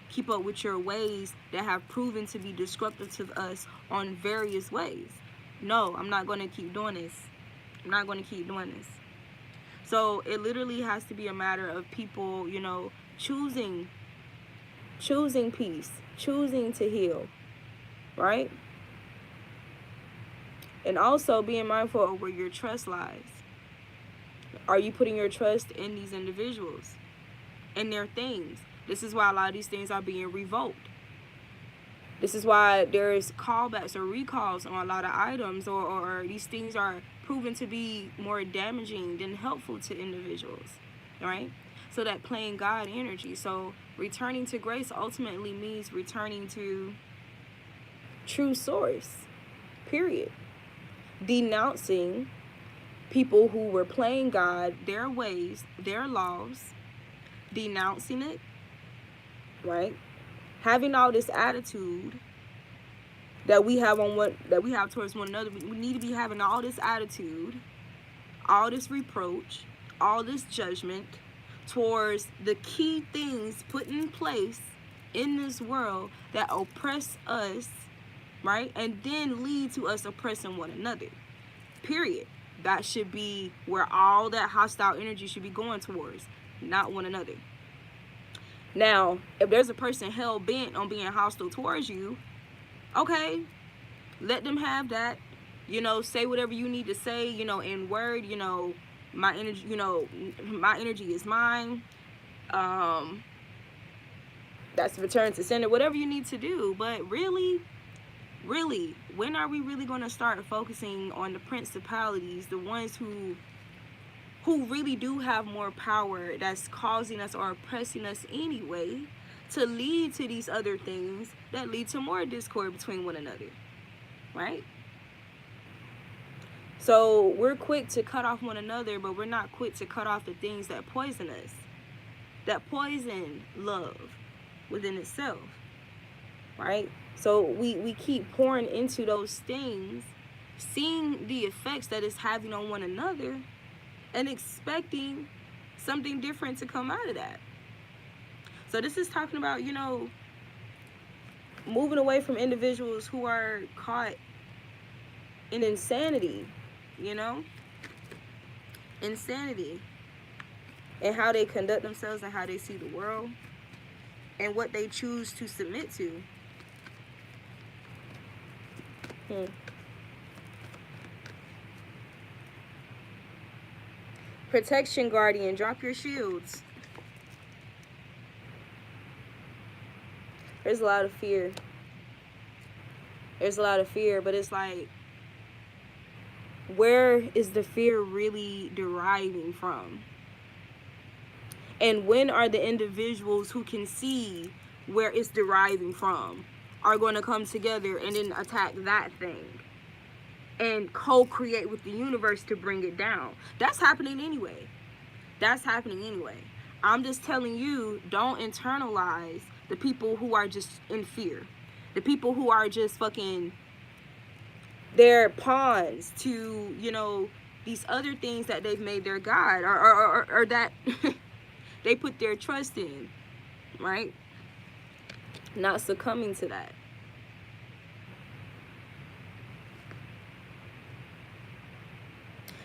keep up with your ways that have proven to be disruptive to us on various ways. No, I'm not going to keep doing this. I'm not going to keep doing this. So it literally has to be a matter of people, choosing peace, choosing to heal, right? And also being mindful of where your trust lies. Are you putting your trust in these individuals and their things? This is why a lot of these things are being revoked. This is why there's callbacks or recalls on a lot of items, or these things are proven to be more damaging than helpful to individuals, right? So that playing God energy. So returning to grace ultimately means returning to true source, period. Denouncing people who were playing God, their ways, their laws, denouncing it, right? Having all this attitude that we have towards one another. We need to be having all this attitude, all this reproach, all this judgment towards the key things put in place in this world that oppress us, right? And then lead to us oppressing one another. Period. That should be where all that hostile energy should be going towards, not one another. Now, if there's a person hell-bent on being hostile towards you, okay, let them have that. Say whatever you need to say, in word, my energy, my energy is mine. That's return to sender, whatever you need to do. But really, when are we really going to start focusing on the principalities, the ones who really do have more power, that's causing us or oppressing us anyway, to lead to these other things that lead to more discord between one another, right? So we're quick to cut off one another, but we're not quick to cut off the things that poison us, that poison love within itself, right? So we keep pouring into those things, seeing the effects that it's having on one another, and expecting something different to come out of that. So this is talking about, moving away from individuals who are caught in insanity, insanity, and how they conduct themselves and how they see the world and what they choose to submit to. Protection Guardian, drop your shields. There's a lot of fear. There's a lot of fear, but it's like, where is the fear really deriving from? And when are the individuals who can see where it's deriving from are going to come together and then attack that thing and co-create with the universe to bring it down? That's happening anyway. That's happening anyway. I'm just telling you, don't internalize the people who are just in fear. The people who are just fucking, they're pawns to, these other things that they've made their God, or that they put their trust in, right? Not succumbing to that.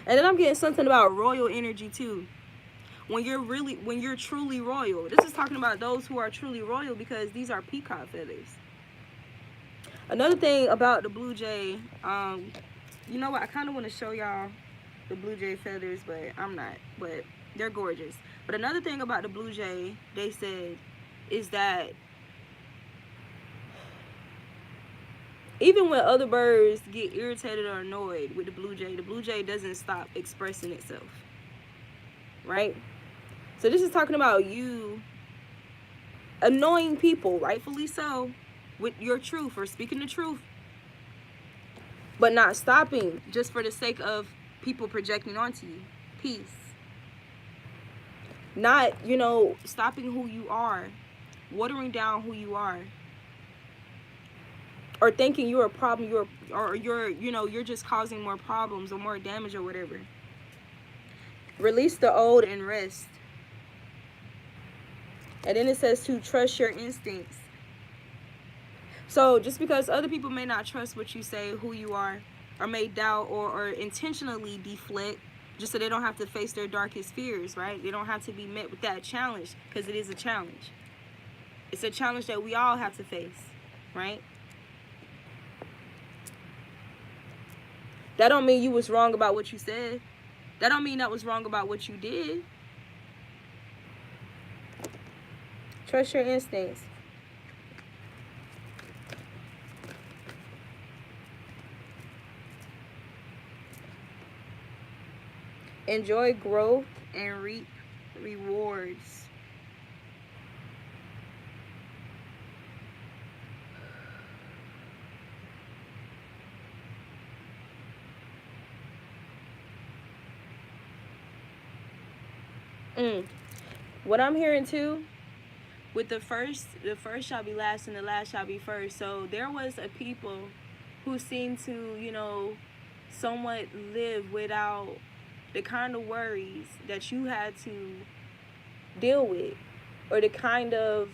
And then I'm getting something about royal energy too. When you're truly royal. This is talking about those who are truly royal, because these are peacock feathers. Another thing about the blue jay, you know what? I kind of want to show y'all the blue jay feathers, but I'm not. But they're gorgeous. But another thing about the blue jay, they said, is that even when other birds get irritated or annoyed with the blue jay doesn't stop expressing itself, right? So this is talking about you annoying people, rightfully so, with your truth or speaking the truth, but not stopping just for the sake of people projecting onto you. Peace. Not, stopping who you are, watering down who you are, or thinking you're a problem, you're just causing more problems or more damage or whatever. Release the old and rest. And then it says to trust your instincts. So just because other people may not trust what you say, who you are, or may doubt or intentionally deflect, just so they don't have to face their darkest fears, right? They don't have to be met with that challenge, because it is a challenge. It's a challenge that we all have to face, right? That don't mean you was wrong about what you said. That don't mean that was wrong about what you did. Trust your instincts. Enjoy growth and reap rewards. What I'm hearing too, with the first shall be last and the last shall be first. So there was a people who seemed to, you know, somewhat live without the kind of worries that you had to deal with, or the kind of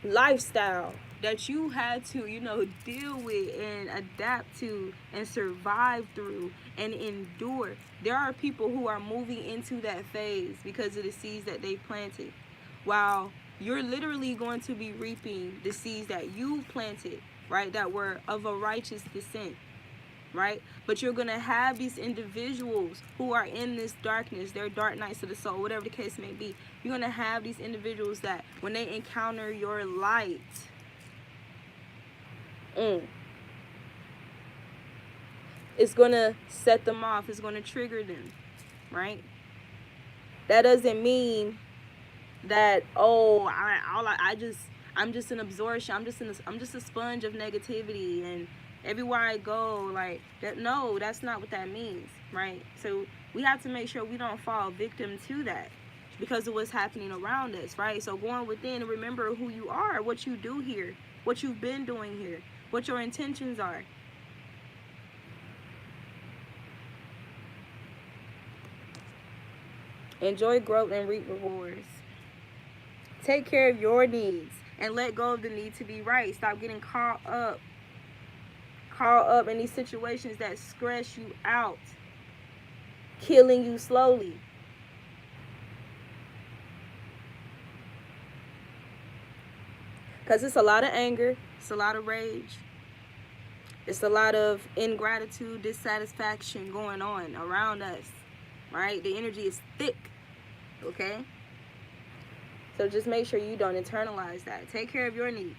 lifestyle that you had to, you know, deal with and adapt to and survive through and endure. There are people who are moving into that phase because of the seeds that they planted, while you're literally going to be reaping the seeds that you planted, right, that were of a righteous descent, right? But you're going to have these individuals who are in this darkness, their dark nights of the soul, whatever the case may be. You're going to have these individuals that when they encounter your light, it's going to set them off. It's going to trigger them, right? That doesn't mean that, oh, I'm just an absorption. I'm just a sponge of negativity, and everywhere I go, like that. No, that's not what that means, right? So we have to make sure we don't fall victim to that because of what's happening around us, right? So going within and remember who you are, what you do here, what you've been doing here, what your intentions are. Enjoy growth and reap rewards. Take care of your needs and let go of the need to be right. Stop getting caught up in these situations that stress you out, killing you slowly. Because it's a lot of anger, it's a lot of rage, it's a lot of ingratitude, dissatisfaction going on around us, right? The energy is thick, okay? So just make sure you don't internalize that. Take care of your needs.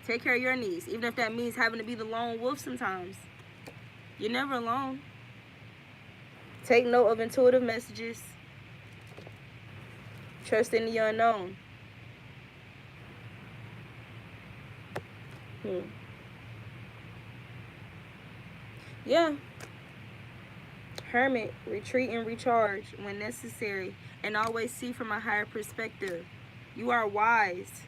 Take care of your needs, even if that means having to be the lone wolf sometimes. You're never alone. Take note of intuitive messages. Trust in the unknown. Yeah. Hermit, retreat and recharge when necessary, and always see from a higher perspective. You are wise.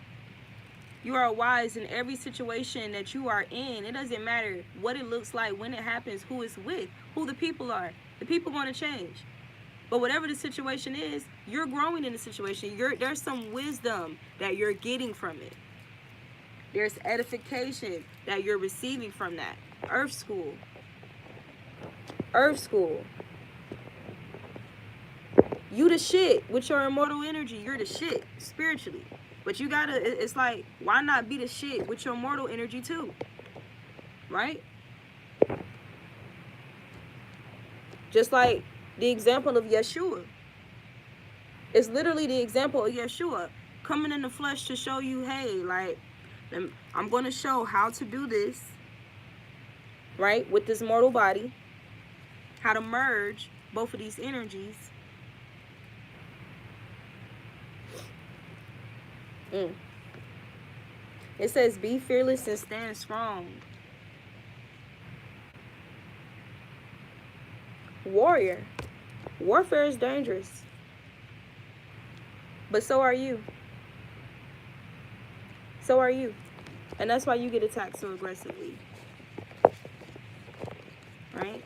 You are wise in every situation that you are in. It doesn't matter what it looks like, when it happens, who it's with, who the people are. The people are going to change. But whatever the situation is, you're growing in the situation. There's some wisdom that you're getting from it. There's edification that you're receiving from that. Earth school. Earth school. You the shit with your immortal energy. You're the shit spiritually. But you gotta, it's like, why not be the shit with your mortal energy too? Right? Just like the example of Yeshua. It's literally the example of Yeshua coming in the flesh to show you, hey, like, I'm going to show how to do this, right, with this mortal body, how to merge both of these energies. It says, be fearless and stand strong. Warrior. Warfare is dangerous. But so are you. So are you. And that's why you get attacked so aggressively. Right?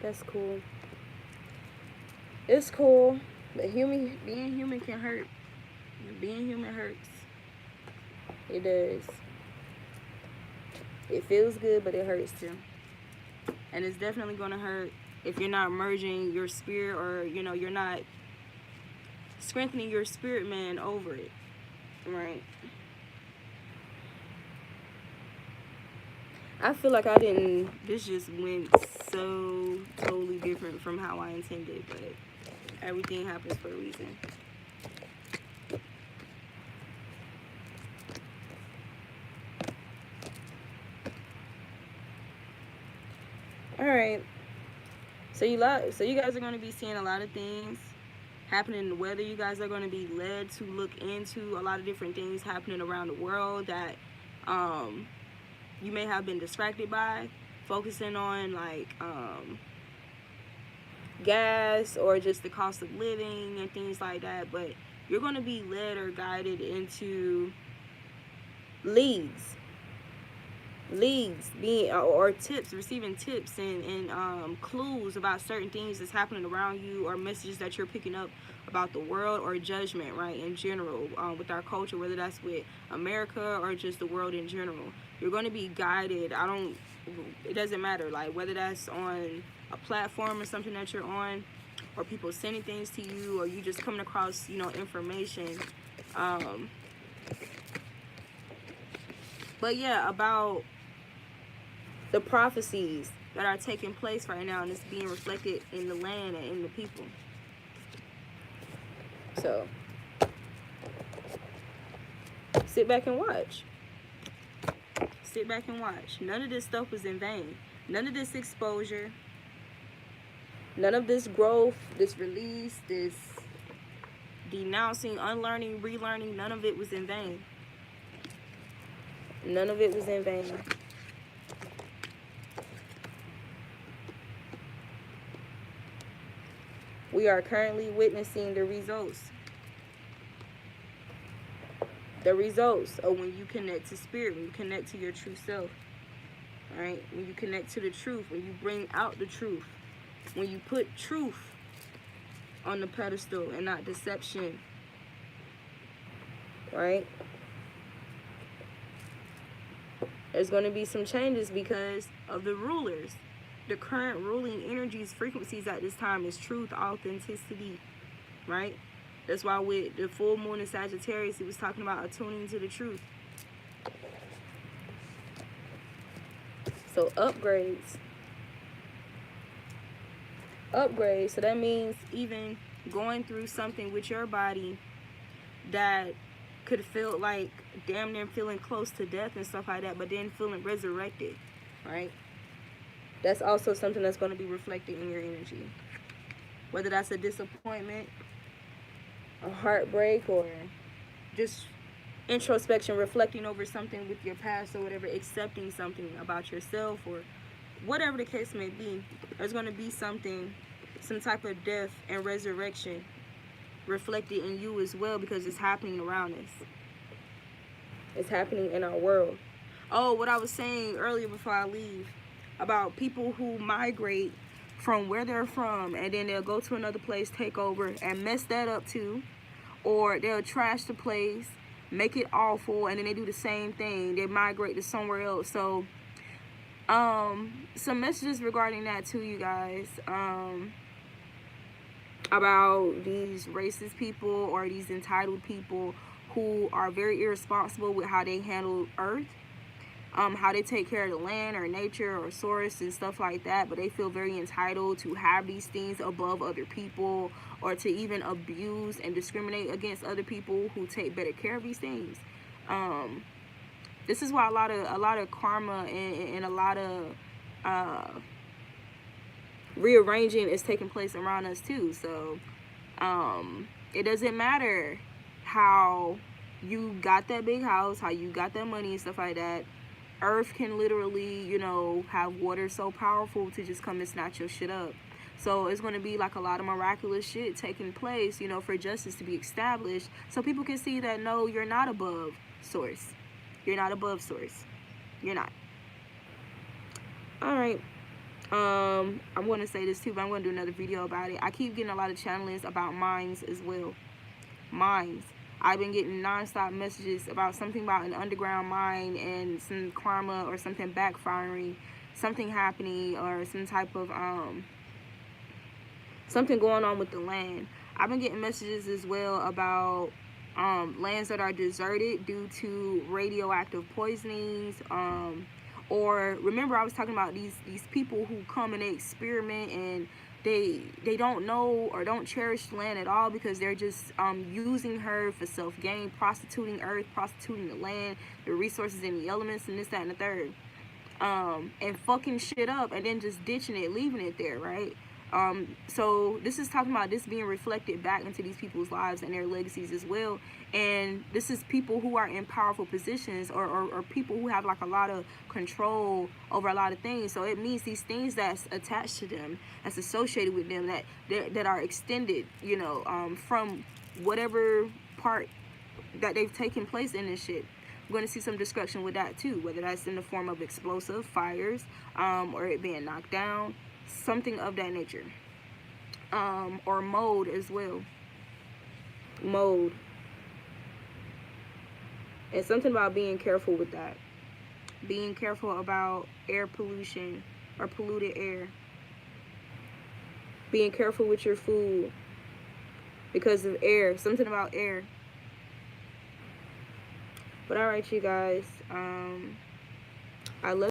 That's cool. It's cool, but being human can hurt. Being human hurts. It does. It feels good, but it hurts too. And it's definitely going to hurt if you're not merging your spirit, or, you know, you're not strengthening your spirit man over it. Right. I feel like this just went so totally different from how I intended, but everything happens for a reason. All right. So you guys are going to be seeing a lot of things happening in the weather. You guys are going to be led to look into a lot of different things happening around the world that you may have been distracted by, focusing on like gas or just the cost of living and things like that. But you're going to be led or guided into leads being, or tips, receiving tips and clues about certain things that's happening around you, or messages that you're picking up about the world, or judgment, right, in general, with our culture, whether that's with America or just the world in general. You're going to be guided. It doesn't matter, like whether that's on a platform or something that you're on, or people sending things to you, or you just coming across, you know, information. But yeah, about the prophecies that are taking place right now, and it's being reflected in the land and in the people. So sit back and watch. Sit back and watch. None of this stuff was in vain. None of this exposure, none of this growth, this release, this denouncing, unlearning, relearning, none of it was in vain. None of it was in vain. We are currently witnessing the results. The results of when you connect to spirit, when you connect to your true self. Right? When you connect to the truth, when you bring out the truth, when you put truth on the pedestal and not deception. Right? There's going to be some changes because of the rulers. The current ruling energies, frequencies at this time is truth, authenticity, right? That's why with the full moon in Sagittarius, it was talking about attuning to the truth. So upgrades. So that means even going through something with your body that could feel like damn near feeling close to death and stuff like that, but then feeling resurrected, right? That's also something that's going to be reflected in your energy. Whether that's a disappointment, a heartbreak, or just introspection, reflecting over something with your past or whatever, accepting something about yourself, or whatever the case may be, there's going to be something, some type of death and resurrection reflected in you as well, because it's happening around us. It's happening in our world. Oh, what I was saying earlier before I leave, about people who migrate from where they're from, and then they'll go to another place, take over, and mess that up too. Or they'll trash the place, make it awful, and then they do the same thing. They migrate to somewhere else. So, some messages regarding that too, you guys. About these racist people or these entitled people who are very irresponsible with how they handle Earth. How they take care of the land or nature or source and stuff like that, but they feel very entitled to have these things above other people, or to even abuse and discriminate against other people who take better care of these things. This is why a lot of karma and a lot of rearranging is taking place around us too. So it doesn't matter how you got that big house, how you got that money and stuff like that. Earth can literally, you know, have water so powerful to just come and snatch your shit up. So it's going to be like a lot of miraculous shit taking place, you know, for justice to be established, so people can see that, no, you're not above source. You're not above source. You're not. All right. I'm going to say this too, but I'm going to do another video about it. I keep getting a lot of channelings about minds as well. Minds. I've been getting non-stop messages about something about an underground mine and some karma or something backfiring, something happening, or some type of something going on with the land. I've been getting messages as well about lands that are deserted due to radioactive poisonings, or remember I was talking about these people who come and they experiment, and they don't know or don't cherish the land at all, because they're just using her for self-gain, prostituting earth, prostituting the land, the resources and the elements, and this, that, and the third, and fucking shit up, and then just ditching it, leaving it there, right? So this is talking about this being reflected back into these people's lives and their legacies as well. And this is people who are in powerful positions, or people who have like a lot of control over a lot of things. So it means these things that's attached to them, that's associated with them, that are extended, you know, from whatever part that they've taken place in this shit. We're going to see some destruction with that too, whether that's in the form of explosive fires, or it being knocked down, something of that nature, or mold as well. Mold. And something about being careful with that. Being careful about air pollution or polluted air. Being careful with your food because of air. Something about air. But alright, you guys. I love